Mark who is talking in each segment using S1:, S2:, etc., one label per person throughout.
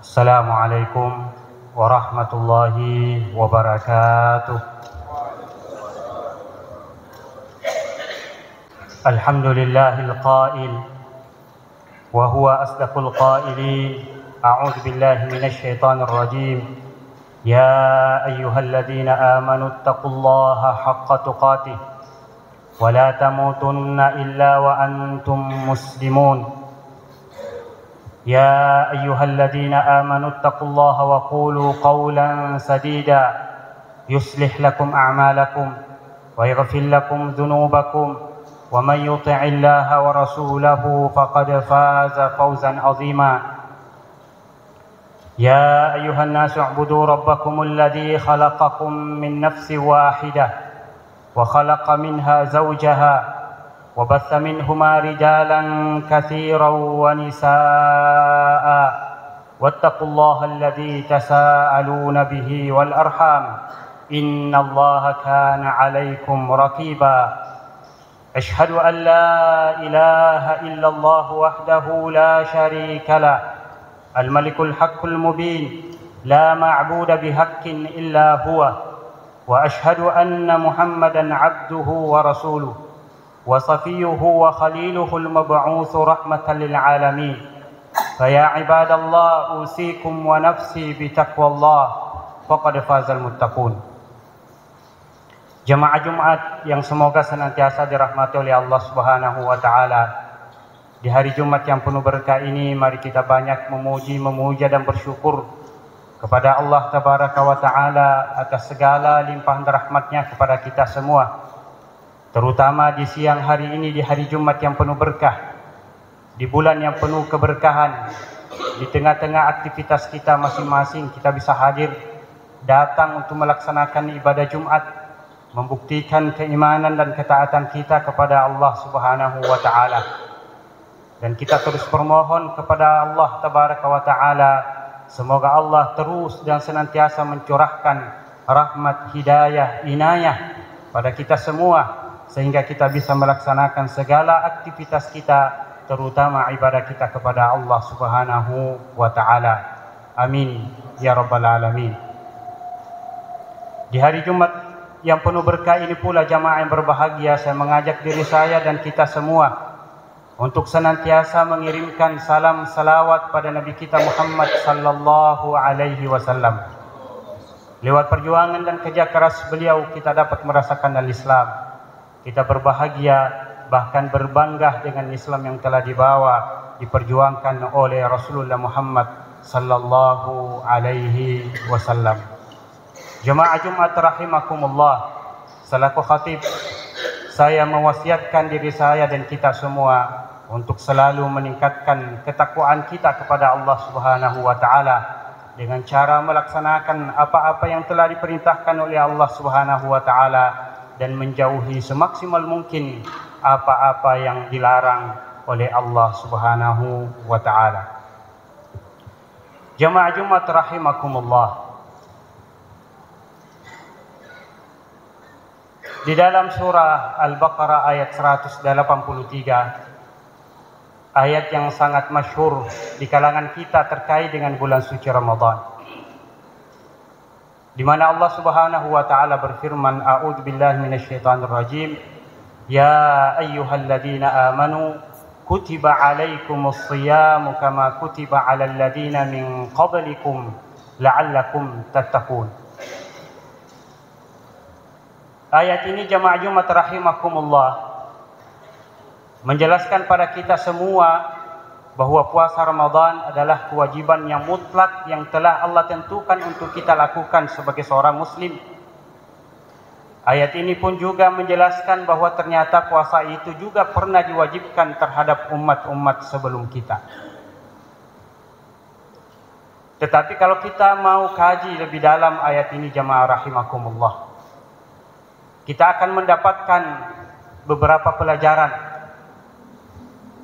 S1: Assalamualaikum warahmatullahi wabarakatuh. Alhamdulillahil qail wa huwa asdaqul qailin. A'udzu billahi minasy syaithanir rajim. Ya ayyuhalladzina amanu taqullaha haqqa tuqatih wa la tamutunna illa wa antum muslimun. يا أيها الذين آمنوا اتقوا الله وقولوا قولا سديدا يصلح لكم أعمالكم ويغفر لكم ذنوبكم ومن يطع الله ورسوله فقد فاز فوزا عظيما. يا أيها الناس اعبدوا ربكم الذي خلقكم من نفس واحدة وخلق منها زوجها وبث منهما رجالا كثيرا ونساء واتقوا الله الذي تساءلون به والأرحام إن الله كان عليكم رقيبا. أشهد أن لا إله إلا الله وحده لا شريك له الملك الحق المبين لا معبود بحق إلا هو وأشهد أن محمدا عبده ورسوله وصفيه وخليله المبعوث رحمة للعالمين. فيا عباد الله أوصيكم ونفسي بتقوى الله فقد فاز المتقون. Jemaah Jumat yang semoga senantiasa dirahmati oleh Allah Subhanahu wa taala. Di hari Jumat yang penuh berkah ini, mari kita banyak memuji, memuja dan bersyukur kepada Allah Tabaraka wa taala atas segala limpahan rahmatnya kepada kita semua. Terutama di siang hari ini, di hari Jumat yang penuh berkah, di bulan yang penuh keberkahan, di tengah-tengah aktivitas kita masing-masing, kita bisa hadir, datang untuk melaksanakan ibadah Jumat, membuktikan keimanan dan ketaatan kita kepada Allah Subhanahu wa taala. Dan kita terus bermohon kepada Allah Tabaraka wa taala, semoga Allah terus dan senantiasa mencurahkan rahmat, hidayah, inayah pada kita semua, sehingga kita bisa melaksanakan segala aktivitas kita, terutama ibadah kita kepada Allah Subhanahu wa taala. Amin ya rabbal alamin. Di hari Jumat yang penuh berkah ini pula, jamaah yang berbahagia, saya mengajak diri saya dan kita semua untuk senantiasa mengirimkan salam salawat pada Nabi kita Muhammad sallallahu alaihi wasallam. Lewat perjuangan dan kerja keras beliau, kita dapat merasakan al-Islam. Kita berbahagia, bahkan berbangga dengan Islam yang telah dibawa, diperjuangkan oleh Rasulullah Muhammad sallallahu alaihi wasallam. Jemaah Jumat rahimakumullah, selaku khatib, saya mewasiatkan diri saya dan kita semua untuk selalu meningkatkan ketakwaan kita kepada Allah Subhanahu wa taala dengan cara melaksanakan apa-apa yang telah diperintahkan oleh Allah Subhanahu wa taala dan menjauhi semaksimal mungkin apa-apa yang dilarang oleh Allah Subhanahu wa taala. Jemaah Jumat rahimakumullah, di dalam surah Al-Baqarah ayat 183, ayat yang sangat masyhur di kalangan kita terkait dengan bulan suci Ramadan, di mana Allah Subhanahu wa taala berfirman, a'udzu billahi minasyaitonir rajim, ya ayyuhalladzina amanu kutiba alaikumus shiyamu kama kutiba alal ladzina min qablikum la'allakum tattaqun. Ayat ini jamaah Jumat rahimakumullah menjelaskan pada kita semua bahwa puasa Ramadan adalah kewajiban yang mutlak yang telah Allah tentukan untuk kita lakukan sebagai seorang muslim. Ayat ini pun juga menjelaskan bahwa ternyata puasa itu juga pernah diwajibkan terhadap umat-umat sebelum kita. Tetapi kalau kita mau kaji lebih dalam ayat ini jamaah rahimakumullah, kita akan mendapatkan beberapa pelajaran.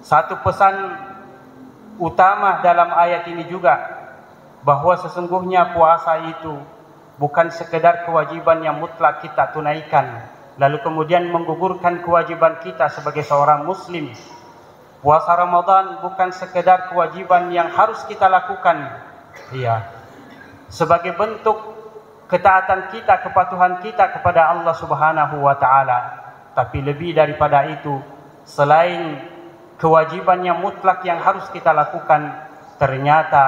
S1: Satu pesan utama dalam ayat ini juga, bahwa sesungguhnya puasa itu bukan sekedar kewajiban yang mutlak kita tunaikan, lalu kemudian menggugurkan kewajiban kita sebagai seorang muslim. Puasa Ramadan bukan sekedar kewajiban yang harus kita lakukan, Iya. Sebagai bentuk ketaatan kita, kepatuhan kita kepada Allah Subhanahu wa taala. Tapi lebih daripada itu, selain kewajiban yang mutlak yang harus kita lakukan, ternyata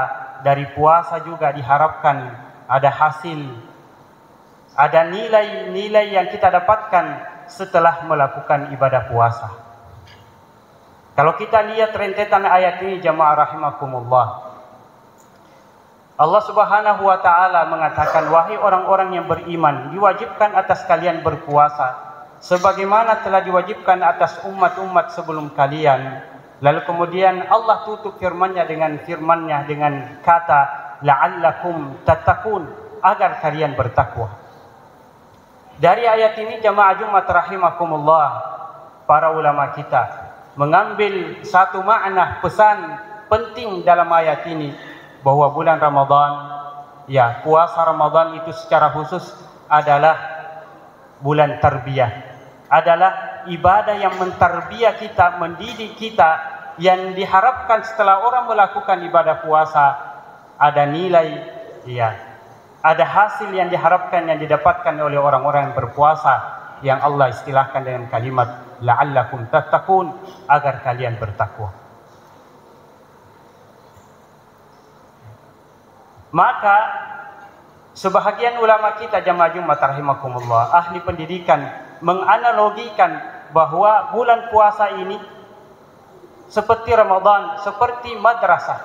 S1: dari puasa juga diharapkan ada hasil, ada nilai-nilai yang kita dapatkan setelah melakukan ibadah puasa. Kalau kita lihat rentetan ayat ini jamaah rahimakumullah, Allah Subhanahu wa taala mengatakan, wahai orang-orang yang beriman, diwajibkan atas kalian berpuasa sebagaimana telah diwajibkan atas umat-umat sebelum kalian. Lalu kemudian Allah tutup firman-Nya dengan kata la'allakum tattaqun, agar kalian bertakwa. Dari ayat ini jamaah Jumat rahimakumullah, para ulama kita mengambil satu makna pesan penting dalam ayat ini, bahwa bulan Ramadan, ya puasa Ramadan itu secara khusus adalah bulan tarbiyah, adalah ibadah yang mentarbiyah kita, mendidik kita, yang diharapkan setelah orang melakukan ibadah puasa ada nilai, ya ada hasil yang diharapkan, yang didapatkan oleh orang-orang yang berpuasa, yang Allah istilahkan dengan kalimat la'allakum tattaqun, agar kalian bertakwa. Maka sebahagian ulama kita jamaah Jumat rahimakumullah, ahli pendidikan, menganalogikan bahwa bulan puasa ini seperti Ramadan, seperti madrasah,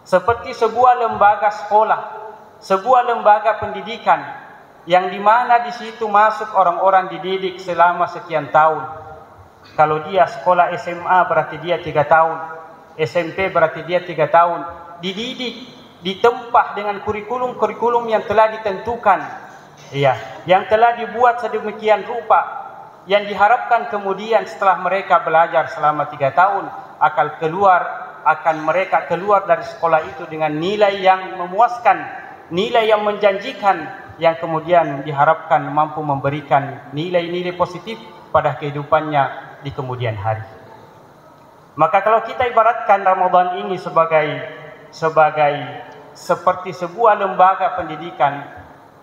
S1: seperti sebuah lembaga sekolah, sebuah lembaga pendidikan, yang dimana di situ masuk orang-orang dididik selama sekian tahun. Kalau dia sekolah SMA berarti dia 3 tahun, SMP berarti dia 3 tahun, dididik, ditempah dengan kurikulum-kurikulum yang telah ditentukan, ya, yang telah dibuat sedemikian rupa, yang diharapkan kemudian setelah mereka belajar selama 3 tahun akan mereka keluar dari sekolah itu dengan nilai yang memuaskan, nilai yang menjanjikan, yang kemudian diharapkan mampu memberikan nilai-nilai positif pada kehidupannya di kemudian hari. Maka kalau kita ibaratkan Ramadan ini seperti sebuah lembaga pendidikan,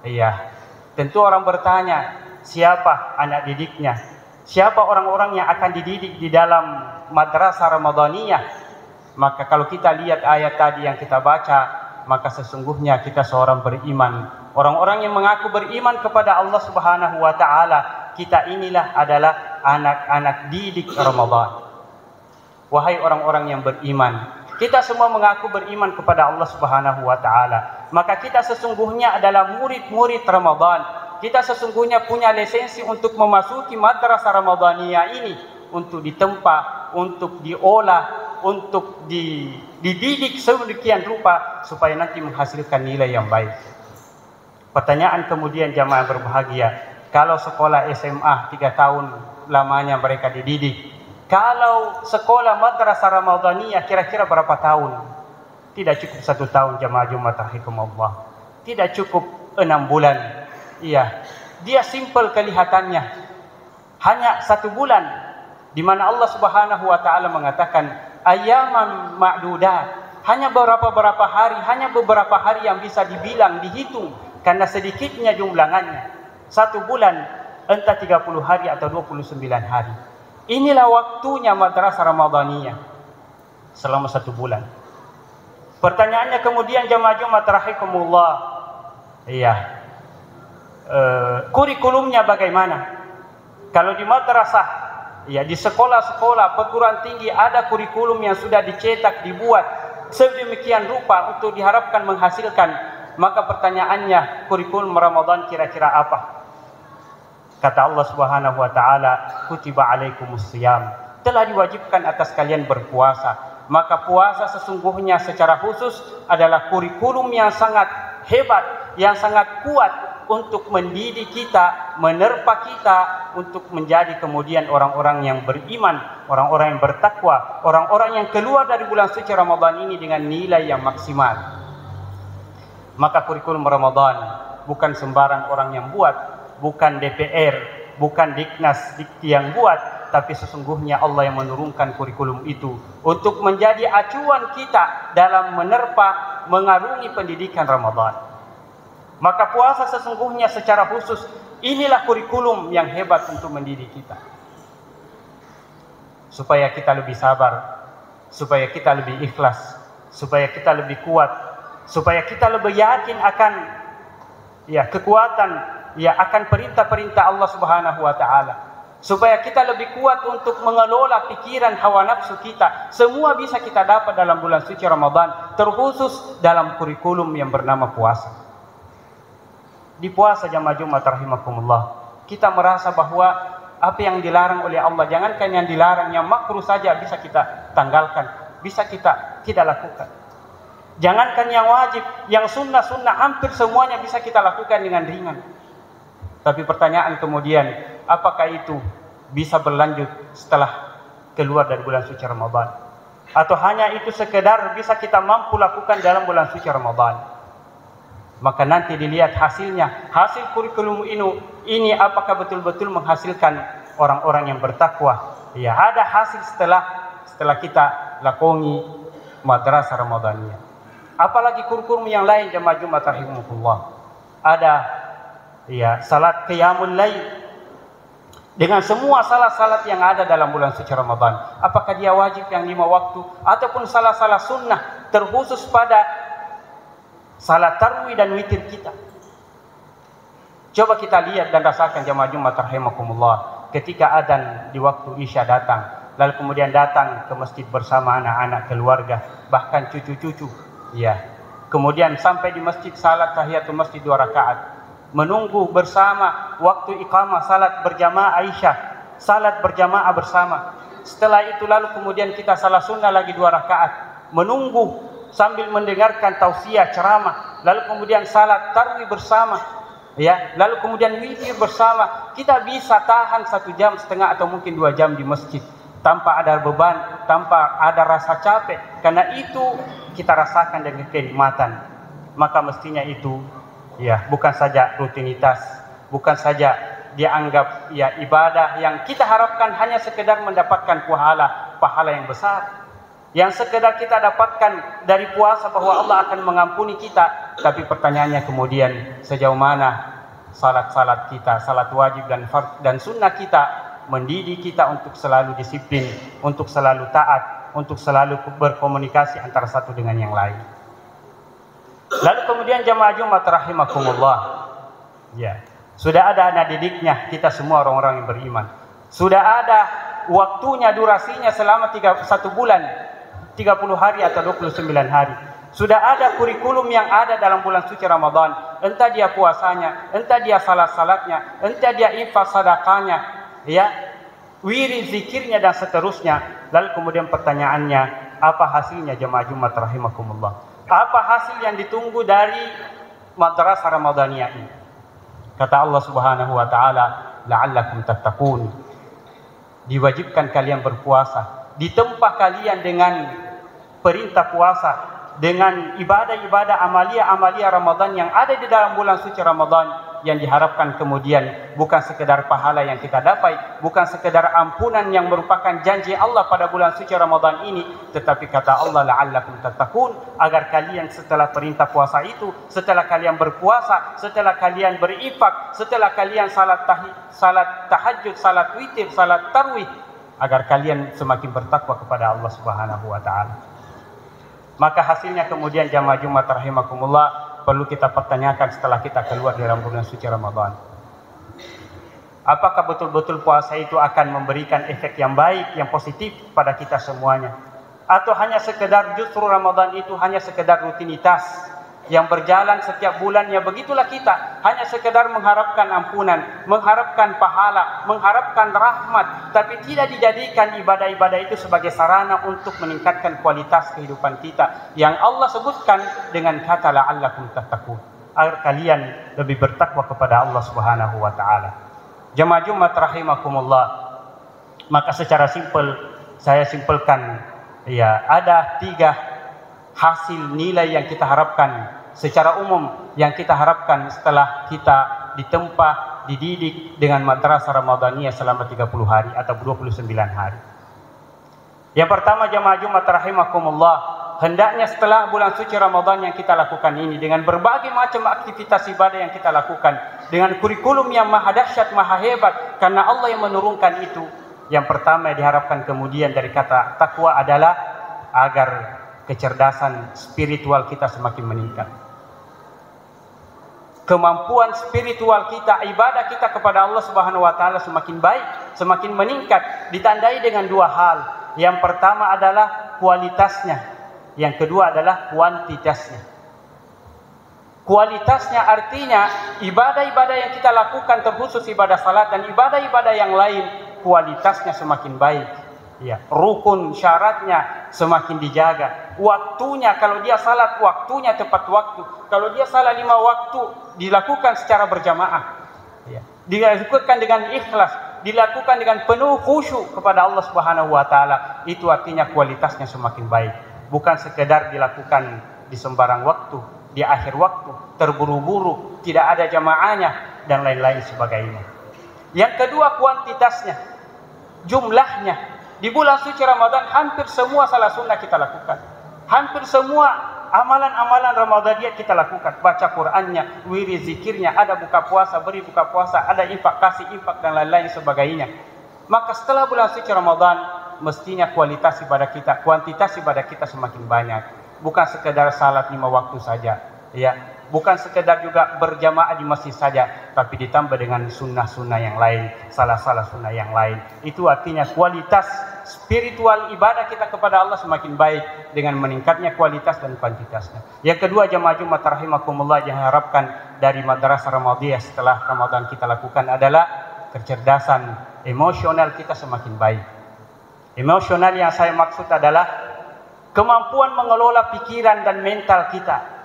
S1: iya, tentu orang bertanya, siapa anak didiknya? Siapa orang-orang yang akan dididik di dalam madrasah Ramadaniyah? Maka kalau kita lihat ayat tadi yang kita baca, maka sesungguhnya kita seorang beriman, orang-orang yang mengaku beriman kepada Allah Subhanahu wa taala, kita inilah adalah anak-anak didik Ramadan. Wahai orang-orang yang beriman, kita semua mengaku beriman kepada Allah Subhanahu wa taala, maka kita sesungguhnya adalah murid-murid Ramadan. Kita sesungguhnya punya lisensi untuk memasuki madrasah Ramadaniyah ini, untuk ditempa, untuk diolah, untuk dididik sedemikian rupa supaya nanti menghasilkan nilai yang baik. Pertanyaan kemudian jamaah berbahagia, kalau sekolah SMA 3 tahun lamanya mereka dididik, kalau sekolah madrasah Ramadaniyah kira-kira berapa tahun? Tidak cukup 1 tahun jamaah Jumat rahimakumullah. Tidak cukup 6 bulan. Iya, dia simpel kelihatannya. Hanya 1 bulan, di mana Allah Subhanahu wa taala mengatakan ayyaman ma'dudat, hanya beberapa hari yang bisa dibilang, dihitung, karena sedikitnya jumlangannya. 1 bulan entah 30 hari atau 29 hari. Inilah waktunya madrasah Ramadaniyah selama 1 bulan. Pertanyaannya kemudian jamaah Jumat rahimakumullah, iya, kurikulumnya bagaimana? Kalau di madrasah, ya di sekolah-sekolah perguruan tinggi ada kurikulum yang sudah dicetak, dibuat sedemikian rupa untuk diharapkan menghasilkan. Maka pertanyaannya, kurikulum Ramadan kira-kira apa? Kata Allah Subhanahu wa taala, kutiba alaikumusiyam, telah diwajibkan atas kalian berpuasa. Maka puasa sesungguhnya secara khusus adalah kurikulum yang sangat hebat, yang sangat kuat untuk mendidik kita, menerpa kita untuk menjadi kemudian orang-orang yang beriman, orang-orang yang bertakwa, orang-orang yang keluar dari bulan suci Ramadan ini dengan nilai yang maksimal. Maka kurikulum Ramadan bukan sembarang orang yang buat, bukan DPR, bukan Diknas Dikti yang buat, tapi sesungguhnya Allah yang menurunkan kurikulum itu untuk menjadi acuan kita dalam menerpa, mengarungi pendidikan Ramadan. Maka puasa sesungguhnya secara khusus inilah kurikulum yang hebat untuk mendidik kita. Supaya kita lebih sabar, supaya kita lebih ikhlas, supaya kita lebih kuat, supaya kita lebih yakin akan kekuatan akan perintah-perintah Allah Subhanahu wa taala. Supaya kita lebih kuat untuk mengelola pikiran hawa nafsu kita. Semua bisa kita dapat dalam bulan suci Ramadan, terkhusus dalam kurikulum yang bernama puasa. Di puasa jamaah Jumat rahimakumullah, kita merasa bahwa apa yang dilarang oleh Allah, jangankan yang dilarang, yang makruh saja bisa kita tanggalkan, bisa kita tidak lakukan. Jangankan yang wajib, yang sunnah-sunnah hampir semuanya bisa kita lakukan dengan ringan. Tapi pertanyaan kemudian, apakah itu bisa berlanjut setelah keluar dari bulan suci Ramadan? Atau hanya itu sekedar bisa kita mampu lakukan dalam bulan suci Ramadan? Maka nanti dilihat hasilnya, hasil kurikulum ini apakah betul-betul menghasilkan orang-orang yang bertakwa. Ya, ada hasil setelah kita lakoni madrasah Ramadaniyah. Apalagi kurikulum yang lain jamaah Jumat rahimakumullah. Ada salat qiyamul lail dengan semua salat-salat yang ada dalam bulan suci Ramadan. Apakah dia wajib yang 5 waktu ataupun salat-salat sunnah terkhusus pada salat tarawih dan witir kita. Coba kita lihat dan rasakan jamaah Jumat rahimakumullah, ketika adzan di waktu Isya datang, lalu kemudian datang ke masjid bersama anak-anak keluarga, bahkan cucu-cucu, kemudian sampai di masjid salat tahiyatul masjid 2 rakaat, menunggu bersama waktu iqamah salat berjamaah Aisyah, salat berjamaah bersama. Setelah itu lalu kemudian kita salat sunnah lagi 2 rakaat, menunggu sambil mendengarkan tausiah ceramah, lalu kemudian salat tarawih bersama, lalu kemudian witir bersama. Kita bisa tahan 1,5 jam atau mungkin 2 jam di masjid tanpa ada beban, tanpa ada rasa capek, karena itu kita rasakan dengan kenikmatan. Maka mestinya itu bukan saja rutinitas, bukan saja dianggap ibadah yang kita harapkan hanya sekedar mendapatkan pahala yang besar, yang sekedar kita dapatkan dari puasa bahwa Allah akan mengampuni kita. Tapi pertanyaannya kemudian, sejauh mana salat-salat kita, salat wajib dan sunnah kita mendidik kita untuk selalu disiplin, untuk selalu taat, untuk selalu berkomunikasi antara satu dengan yang lain. Lalu kemudian jamaah Jumat rahimakumullah, sudah ada anak didiknya, kita semua orang-orang yang beriman. Sudah ada waktunya, durasinya selama 1 bulan, 30 hari atau 29 hari. Sudah ada kurikulum yang ada dalam bulan suci Ramadan. Entah dia puasanya, entah dia salat-salatnya, entah dia infak sedekahnya, wirid zikirnya dan seterusnya. Lalu kemudian pertanyaannya, apa hasilnya jemaah Jumat rahimakumullah? Apa hasil yang ditunggu dari madrasah Ramadaniyah ini? Kata Allah Subhanahu wa taala, la'allakum tattaqun. Diwajibkan kalian berpuasa, ditempah kalian dengan perintah puasa, dengan ibadah-ibadah amalia-amalia Ramadan yang ada di dalam bulan suci Ramadan, yang diharapkan kemudian bukan sekedar pahala yang kita dapat, bukan sekedar ampunan yang merupakan janji Allah pada bulan suci Ramadan ini, tetapi kata Allah la'allakum tattaqun, agar kalian setelah perintah puasa itu, setelah kalian berpuasa, setelah kalian berinfak, setelah kalian salat tahajud, salat witir, salat tarawih, agar kalian semakin bertakwa kepada Allah Subhanahu wa taala. Maka hasilnya kemudian jamaah Jumat rahimakumullah perlu kita pertanyakan setelah kita keluar dari bulan suci Ramadan. Apakah betul-betul puasa itu akan memberikan efek yang baik, yang positif pada kita semuanya? Atau hanya sekedar justru Ramadan itu hanya sekedar rutinitas yang berjalan setiap bulannya? Begitulah kita, hanya sekedar mengharapkan ampunan, mengharapkan pahala, mengharapkan rahmat, tapi tidak dijadikan ibadah-ibadah itu sebagai sarana untuk meningkatkan kualitas kehidupan kita yang Allah sebutkan dengan kata la'allakum tattaqun, agar kalian lebih bertakwa kepada Allah Subhanahu wa taala. Jemaah Jumat rahimakumullah, maka secara saya simpelkan, ada 3 hasil nilai yang kita harapkan secara umum, yang kita harapkan setelah kita ditempa, dididik dengan madrasah Ramadaniyah selama 30 hari atau 29 hari. Yang pertama jemaah Jumat rahimakumullah, hendaknya setelah bulan suci Ramadan yang kita lakukan ini, dengan berbagai macam aktivitas ibadah yang kita lakukan, dengan kurikulum yang maha dahsyat, maha hebat, karena Allah yang menurunkan itu, yang pertama yang diharapkan kemudian dari kata takwa adalah agar kecerdasan spiritual kita semakin meningkat. Kemampuan spiritual kita, ibadah kita kepada Allah Subhanahu wa taala semakin baik, semakin meningkat, ditandai dengan dua hal. Yang pertama adalah kualitasnya, yang kedua adalah kuantitasnya. Kualitasnya artinya ibadah-ibadah yang kita lakukan, terkhusus ibadah salat dan ibadah-ibadah yang lain, kualitasnya semakin baik. Ya, rukun syaratnya semakin dijaga. Waktunya, kalau dia salat waktunya tepat waktu. Kalau dia salat 5 waktu dilakukan secara berjamaah. Ya, dilakukan dengan ikhlas, dilakukan dengan penuh khusyuk kepada Allah Subhanahu wa taala. Itu artinya kualitasnya semakin baik. Bukan sekedar dilakukan di sembarang waktu, di akhir waktu, terburu-buru, tidak ada jamaahnya dan lain-lain sebagainya. Yang kedua kuantitasnya, jumlahnya. Di bulan suci Ramadan hampir semua salat sunnah kita lakukan. Hampir semua amalan-amalan Ramadhaniyah kita lakukan. Baca Qur'annya, wirid zikirnya, ada buka puasa, beri buka puasa, ada infak, kasih infak dan lain-lain sebagainya. Maka setelah bulan suci Ramadan, mestinya kualitas ibadah kita, kuantitas ibadah kita semakin banyak. Bukan sekedar salat 5 waktu saja, ya. Bukan sekedar juga berjamaah di masjid saja, tapi ditambah dengan sunnah-sunnah yang lain, salah-salah sunnah yang lain. Itu artinya kualitas spiritual ibadah kita kepada Allah semakin baik dengan meningkatnya kualitas dan kuantitasnya. Yang kedua, jamaah Jumat rahimakumullah, yang harapkan dari madrasah Ramadhiyah setelah Ramadan kita lakukan adalah kecerdasan emosional kita semakin baik. Emosional yang saya maksud adalah kemampuan mengelola pikiran dan mental kita.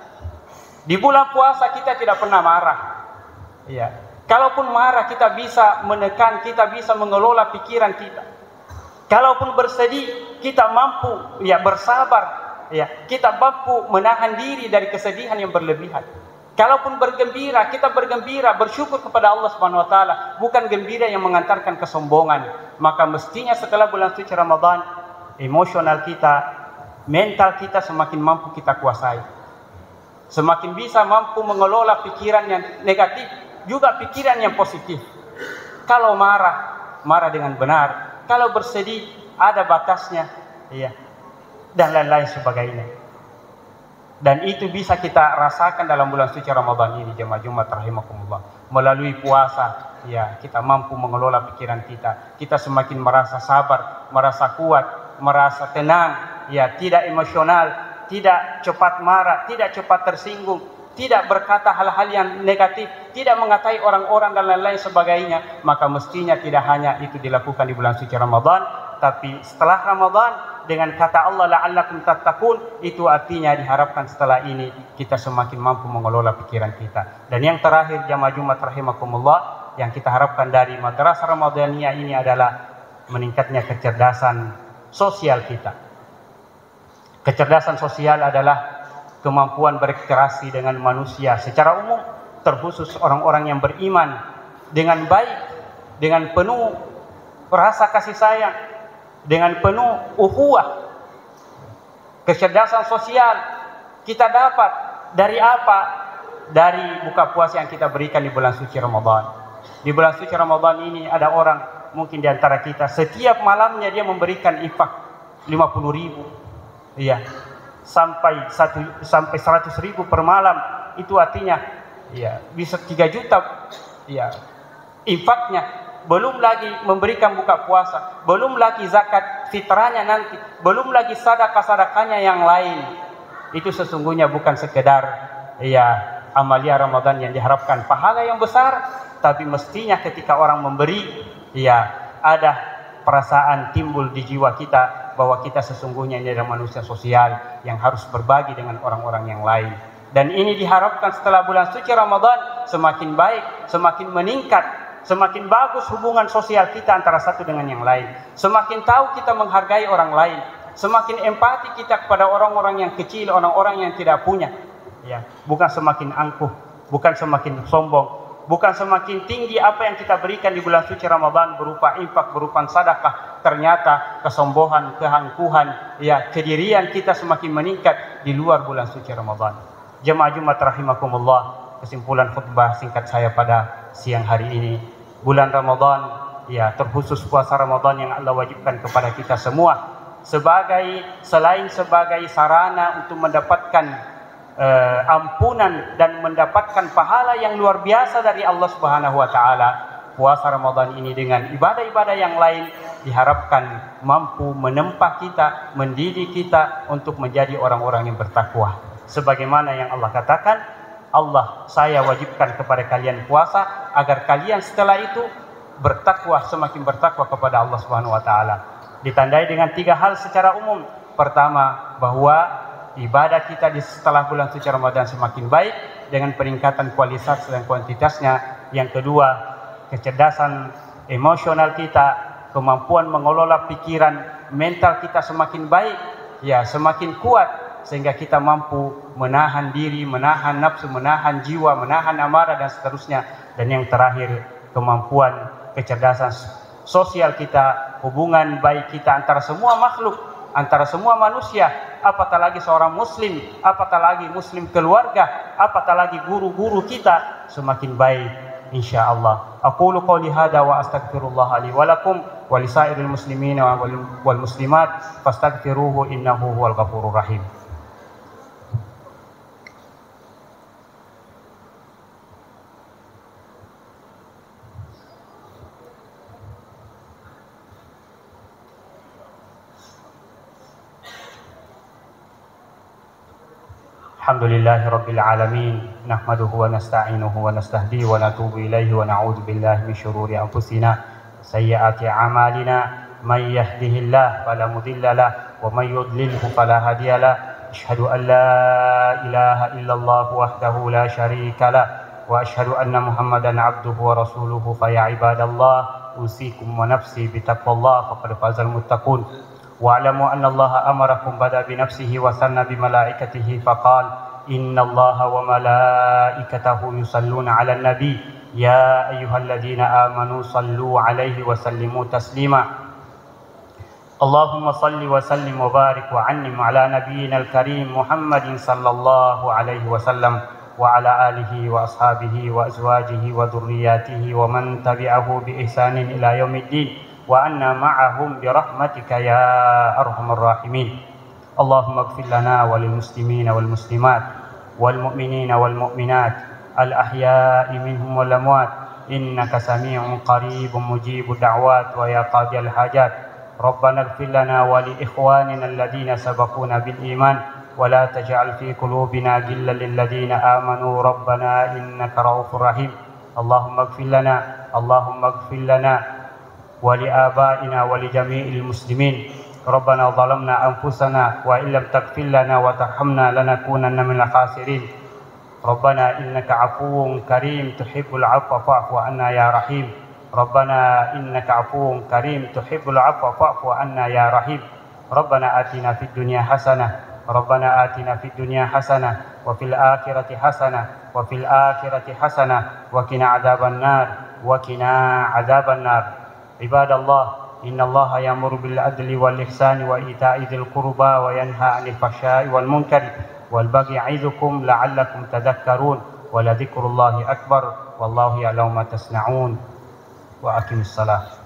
S1: Di bulan puasa kita tidak pernah marah. Ya. Kalaupun marah kita bisa menekan, kita bisa mengelola pikiran kita. Kalaupun bersedih kita mampu bersabar. Ya. Kita mampu menahan diri dari kesedihan yang berlebihan. Kalaupun bergembira, kita bergembira, bersyukur kepada Allah Subhanahu wa taala, bukan gembira yang mengantarkan kesombongan. Maka mestinya setelah bulan suci Ramadan, emosional kita, mental kita semakin mampu kita kuasai. Semakin bisa mampu mengelola pikiran yang negatif, juga pikiran yang positif. Kalau marah dengan benar. Kalau bersedih, ada batasnya, ya, dan lain-lain sebagainya. Dan itu bisa kita rasakan dalam bulan suci Ramadan ini, jemaah Jumat rahimakumullah. Melalui puasa, ya, kita mampu mengelola pikiran kita. Kita semakin merasa sabar, merasa kuat, merasa tenang, ya, tidak emosional, tidak cepat marah, tidak cepat tersinggung, tidak berkata hal-hal yang negatif, tidak mengatai orang-orang dan lain-lain sebagainya. Maka mestinya tidak hanya itu dilakukan di bulan suci Ramadan, tapi setelah Ramadan dengan kata Allah la'allakum tattaqun, itu artinya diharapkan setelah ini kita semakin mampu mengelola pikiran kita. Dan yang terakhir, jamaah Jumat rahimakumullah, yang kita harapkan dari madrasah Ramadhaniyah ini adalah meningkatnya kecerdasan sosial kita. Kecerdasan sosial adalah kemampuan berinteraksi dengan manusia secara umum, terkhusus orang-orang yang beriman dengan baik, dengan penuh rasa kasih sayang, dengan penuh ukhuwah. Kecerdasan sosial kita dapat dari apa? Dari buka puasa yang kita berikan di bulan suci Ramadan. Di bulan suci Ramadan ini ada orang mungkin di antara kita setiap malamnya dia memberikan infak 50.000. Iya, sampai 100.000 per malam. Itu artinya ya bisa 3 juta ya infaknya. Belum lagi memberikan buka puasa, belum lagi zakat fitrahnya nanti, belum lagi sedekah-sedekahnya yang lain. Itu sesungguhnya bukan sekedar ya amalia Ramadan yang diharapkan pahala yang besar, tapi mestinya ketika orang memberi ya ada perasaan timbul di jiwa kita bahwa kita sesungguhnya ini adalah manusia sosial yang harus berbagi dengan orang-orang yang lain. Dan ini diharapkan setelah bulan suci Ramadan semakin baik, semakin meningkat, semakin bagus hubungan sosial kita antara satu dengan yang lain. Semakin tahu kita menghargai orang lain, semakin empati kita kepada orang-orang yang kecil, orang-orang yang tidak punya. Ya, bukan semakin angkuh, bukan semakin sombong, Bukan semakin tinggi apa yang kita berikan di bulan suci Ramadan berupa infak, berupa sedekah, ternyata kesombongan, keangkuhan, ya kedirian kita semakin meningkat di luar bulan suci Ramadan. Jemaah Jumat rahimakumullah, kesimpulan khutbah singkat saya pada siang hari ini, bulan Ramadan, ya terkhusus puasa Ramadan yang Allah wajibkan kepada kita semua selain sebagai sarana untuk mendapatkan ampunan dan mendapatkan pahala yang luar biasa dari Allah Subhanahu wa taala. Puasa Ramadan ini dengan ibadah-ibadah yang lain diharapkan mampu menempa kita, mendidik kita untuk menjadi orang-orang yang bertakwa. Sebagaimana yang Allah katakan, saya wajibkan kepada kalian puasa agar kalian setelah itu bertakwa, semakin bertakwa kepada Allah Subhanahu wa taala. Ditandai dengan 3 hal secara umum. Pertama, bahwa ibadah kita di setelah bulan suci Ramadan semakin baik dengan peningkatan kualitas dan kuantitasnya. Yang kedua, kecerdasan emosional kita, kemampuan mengelola pikiran, mental kita semakin baik, ya semakin kuat sehingga kita mampu menahan diri, menahan nafsu, menahan jiwa, menahan amarah dan seterusnya. Dan yang terakhir, kemampuan kecerdasan sosial kita, hubungan baik kita antara semua makhluk, antara semua manusia, apatah lagi seorang muslim, apatah lagi muslim keluarga, apatah lagi guru-guru kita, semakin baik insyaallah. Aqulu qouli hadza wa astaghfirullah li wa lakum wa lisairil muslimin wal muslimat fastaghfiruhu innahu huwal ghafurur rahim. Alhamdulillahi Rabbil Alamin, nahmaduhu wa nasta'inuhu wa nastahdihi wa natubu ilaihi wa na'udzu billahi min syururi anfusina sayyiati a'malina, may yahdihillahu fala mudilla lahu wa may yudlilhu fala hadiya lahu. Asyhadu an la ilaha illallah wahdahu la syarika lahu wa asyhadu anna Muhammadan abduhu wa rasuluhu. Fa ya ibadallah, usikum wa nafsi bitaqwallah faqad fazal muttaqun. Wa'lamu anna Allah amarakum bada bi nafsihi wa sanna bi malaikatihi faqala inna Allah wa malaikatahu yusalluna 'alan nabi ya ayyuhalladzina amanu sallu 'alaihi wa sallimu taslima. Allahumma salli wa sallim wa barik wa an'im 'ala nabiyyina al-karim Muhammadin sallallahu alaihi wasallam wa 'ala alihi wa ashabihi wa azwajihi wa dhurriyyatihi wa man tabi'ahu bi ihsanin ila yaumiddin wa anna ma'ahum bi rahmatika ya arhamar rahimin. Allahumma ighfir lana wa lil muslimina wal muslimat wal mu'minina wal mu'minat al ahya'i minhum wal amwat innaka sami'un qaribun mujibud da'wat wa ya qadiyal hajat. Rabbana ighfir lana wa li ikhwanina alladhina sabaquna bil iman wa la taj'al fi qulubina ghillan lil ladzina amanu rabbana innaka ra'ufur rahim. Allahumma ighfir lana ولآبائنا ولجميع المسلمين. ربنا ظلمنا أنفسنا وإن لم تغفر لنا وترحمنا لنكونن من الخاسرين. ربنا إنك عفو كريم تحب العفو فاعف عنا يا رحيم. ربنا إنك عفو كريم تحب العفو فاعف عنا يا رحيم. ربنا آتنا في الدنيا حسنة وفي الآخرة حسنة وقنا عذاب النار. عباد الله، إن الله يأمر بالعدل والإحسان وإيتاء ذي القربى وينهى عن الفحشاء والمنكر والبغي يعظكم لعلكم تذكرون ولذكر الله أكبر والله يعلم ما تصنعون وأقم الصلاة.